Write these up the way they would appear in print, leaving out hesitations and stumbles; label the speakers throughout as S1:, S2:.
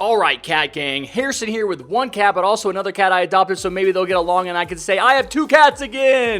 S1: Alright, cat gang, Harrison here with one cat, but also another cat I adopted, so maybe they'll get along and I can say, I have two cats again!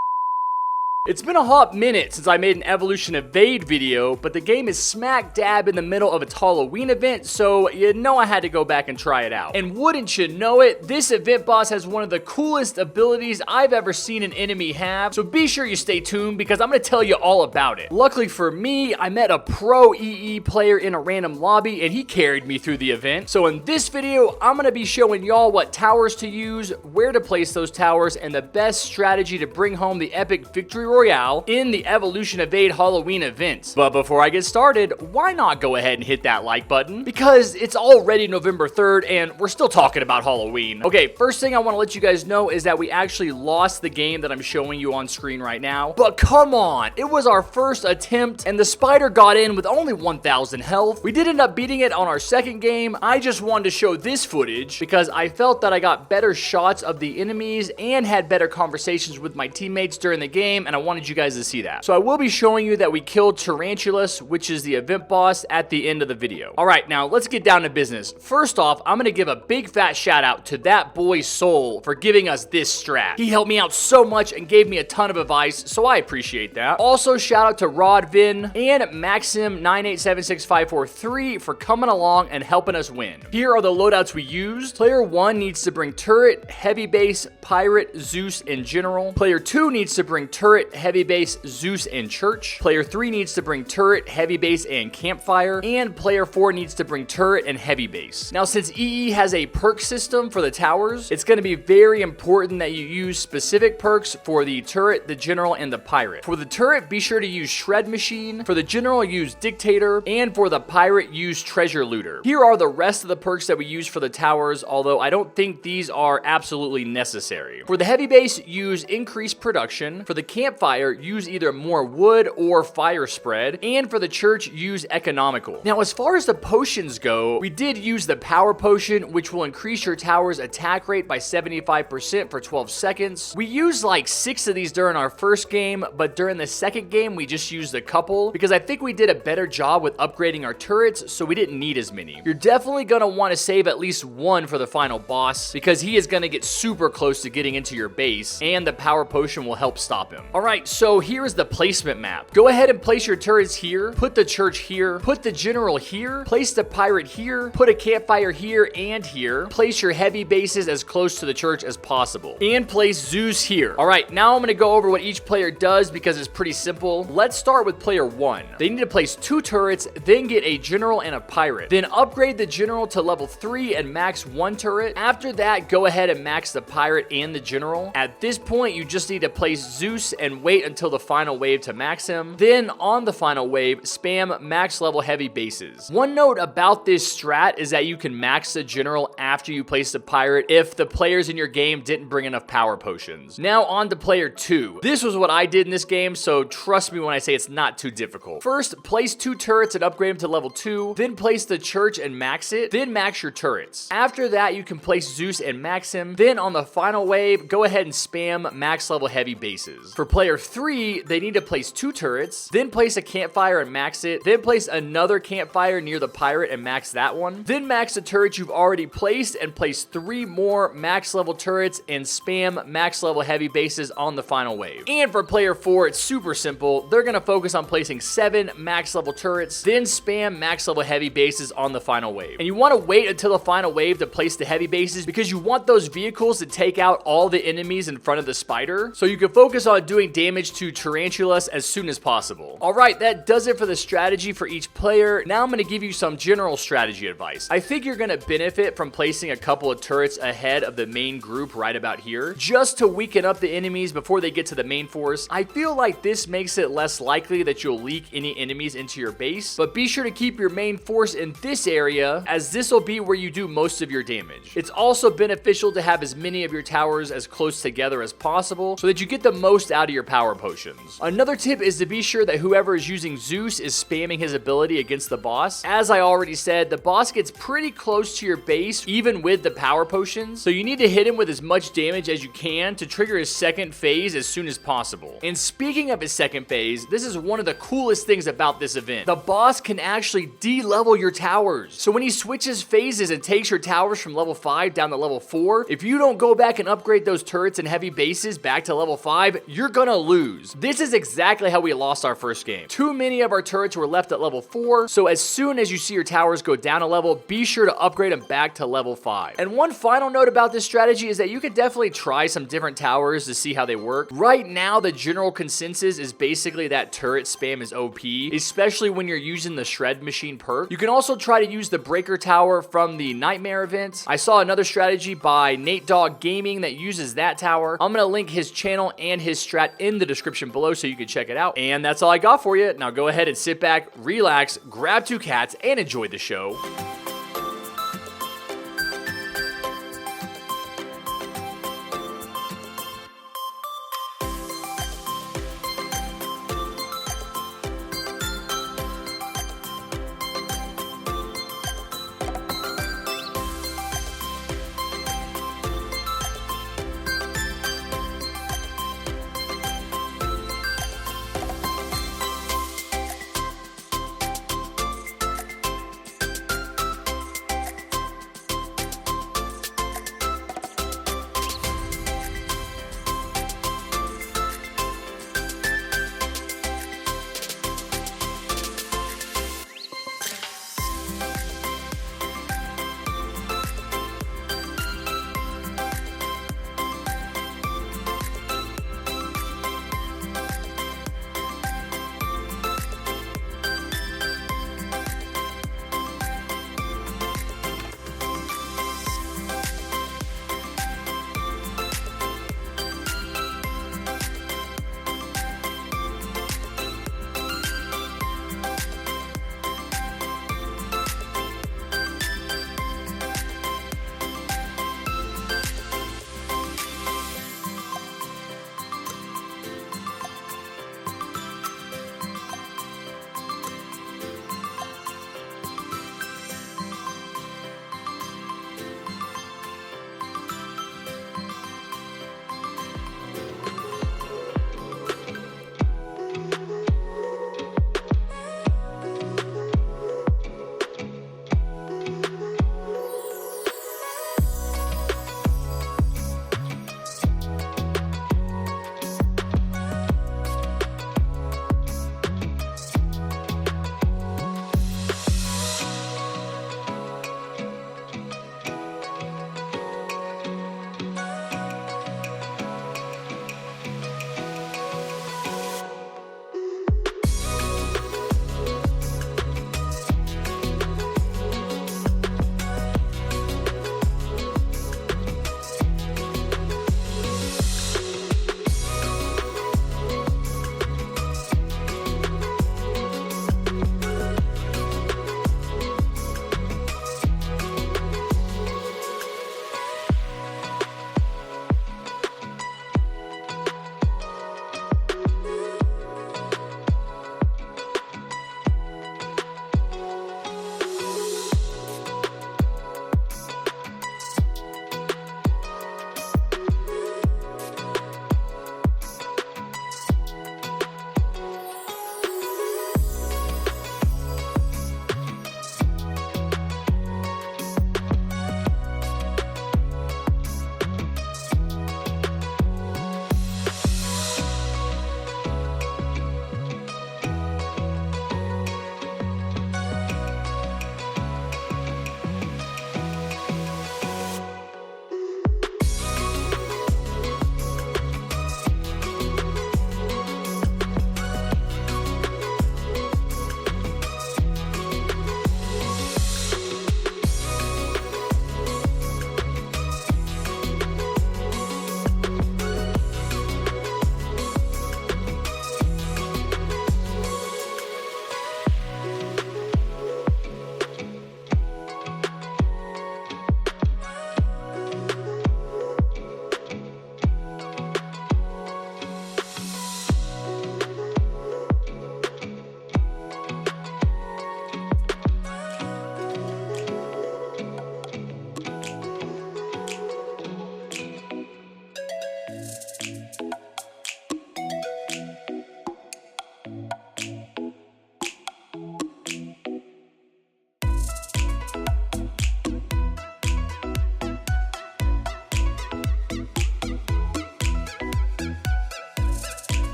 S1: It's been a hot minute since I made an Evolution Evade video, but the game is smack dab in the middle of its Halloween event, so you know I had to go back and try it out. And wouldn't you know it, this event boss has one of the coolest abilities I've ever seen an enemy have, so be sure you stay tuned because I'm going to tell you all about it. Luckily for me, I met a pro EE player in a random lobby and he carried me through the event. So in this video, I'm going to be showing y'all what towers to use, where to place those towers, and the best strategy to bring home the epic victory royale in the Evolution Evade Halloween event. But before I get started, why not go ahead and hit that like button? Because it's already November 3rd and we're still talking about Halloween. Okay, first thing I want to let you guys know is that we actually lost the game that I'm showing you on screen right now. But come on, it was our first attempt and the spider got in with only 1,000 health. We did end up beating it on our second game. I just wanted to show this footage because I felt that I got better shots of the enemies and had better conversations with my teammates during the game, and I wanted you guys to see that. So I will be showing you that we killed Tarantulas, which is the event boss, at the end of the video. Alright, now let's get down to business. First off, I'm going to give a big fat shout out to that boy Soul for giving us this strat. He helped me out so much and gave me a ton of advice, so I appreciate that. Also, shout out to Rodvin and Maxim9876543 for coming along and helping us win. Here are the loadouts we used. Player 1 needs to bring turret, heavy base, pirate, Zeus, and general. Player 2 needs to bring turret, heavy base, Zeus, and church. Player 3 needs to bring turret, heavy base, and campfire. And player 4 needs to bring turret and heavy base. Now, since EE has a perk system for the towers, it's going to be very important that you use specific perks for the turret, the general, and the pirate. For the turret, be sure to use Shred Machine. For the general, use Dictator. And for the pirate, use Treasure Looter. Here are the rest of the perks that we use for the towers, although I don't think these are absolutely necessary. For the heavy base, use Increased Production. For the campfire, use either more wood or fire spread, and for the church, use economical. Now, as far as the potions go, we did use the power potion, which will increase your tower's attack rate by 75% for 12 seconds. We used like 6 of these during our first game, but during the second game, we just used a couple because I think we did a better job with upgrading our turrets, so we didn't need as many. You're definitely going to want to save at least one for the final boss because he is going to get super close to getting into your base, and the power potion will help stop him. Alright, so here is the placement map. Go ahead and place your turrets here, put the church here, put the general here, place the pirate here, put a campfire here and here, place your heavy bases as close to the church as possible, and place Zeus here. Alright, now I'm going to go over what each player does because it's pretty simple. Let's start with player 1. They need to place 2 turrets, then get a general and a pirate. Then upgrade the general to level 3 and max 1 turret. After that, go ahead and max the pirate and the general. At this point, you just need to place Zeus and wait until the final wave to max him. Then on the final wave, spam max level heavy bases. One note about this strat is that you can max the general after you place the pirate if the players in your game didn't bring enough power potions. Now on to player 2. This was what I did in this game, so trust me when I say it's not too difficult. First, place 2 turrets and upgrade them to level 2. Then place the church and max it. Then max your turrets. After that, you can place Zeus and max him. Then on the final wave, go ahead and spam max level heavy bases. For player 3, they need to place 2 turrets, then place a campfire and max it, then place another campfire near the pirate and max that one, then max the turret you've already placed and place 3 more max level turrets and spam max level heavy bases on the final wave. And for player 4, it's super simple. They're going to focus on placing 7 max level turrets, then spam max level heavy bases on the final wave. And you want to wait until the final wave to place the heavy bases because you want those vehicles to take out all the enemies in front of the spider, so you can focus on doing damage to Tarantulas as soon as possible. Alright, that does it for the strategy for each player. Now I'm going to give you some general strategy advice. I think you're going to benefit from placing a couple of turrets ahead of the main group right about here, just to weaken up the enemies before they get to the main force. I feel like this makes it less likely that you'll leak any enemies into your base, but be sure to keep your main force in this area as this will be where you do most of your damage. It's also beneficial to have as many of your towers as close together as possible so that you get the most out of your power potions. Another tip is to be sure that whoever is using Zeus is spamming his ability against the boss. As I already said, the boss gets pretty close to your base even with the power potions, so you need to hit him with as much damage as you can to trigger his second phase as soon as possible. And speaking of his second phase, this is one of the coolest things about this event. The boss can actually de-level your towers. So when he switches phases and takes your towers from level 5 down to level 4, if you don't go back and upgrade those turrets and heavy bases back to level 5, you're gonna lose. This is exactly how we lost our first game. Too many of our turrets were left at level 4, so as soon as you see your towers go down a level, be sure to upgrade them back to level 5. And one final note about this strategy is that you could definitely try some different towers to see how they work. Right now, the general consensus is basically that turret spam is OP, especially when you're using the shred machine perk. You can also try to use the breaker tower from the nightmare event. I saw another strategy by NatDog Gaming that uses that tower. I'm gonna link his channel and his strat in the description below so you can check it out. And that's all I got for you. Now go ahead and sit back, relax, grab 2 cats, and enjoy the show.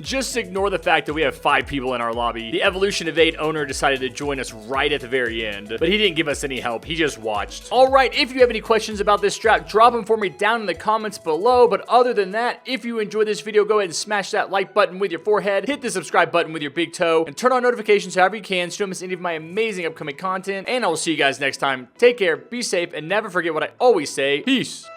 S1: Just ignore the fact that we have 5 people in our lobby. The Evolution of 8 owner decided to join us right at the very end, but he didn't give us any help. He just watched. All right, if you have any questions about this strat, drop them for me down in the comments below. But other than that, if you enjoyed this video, go ahead and smash that like button with your forehead, hit the subscribe button with your big toe, and turn on notifications however you can so you don't miss any of my amazing upcoming content. And I will see you guys next time. Take care, be safe, and never forget what I always say. Peace.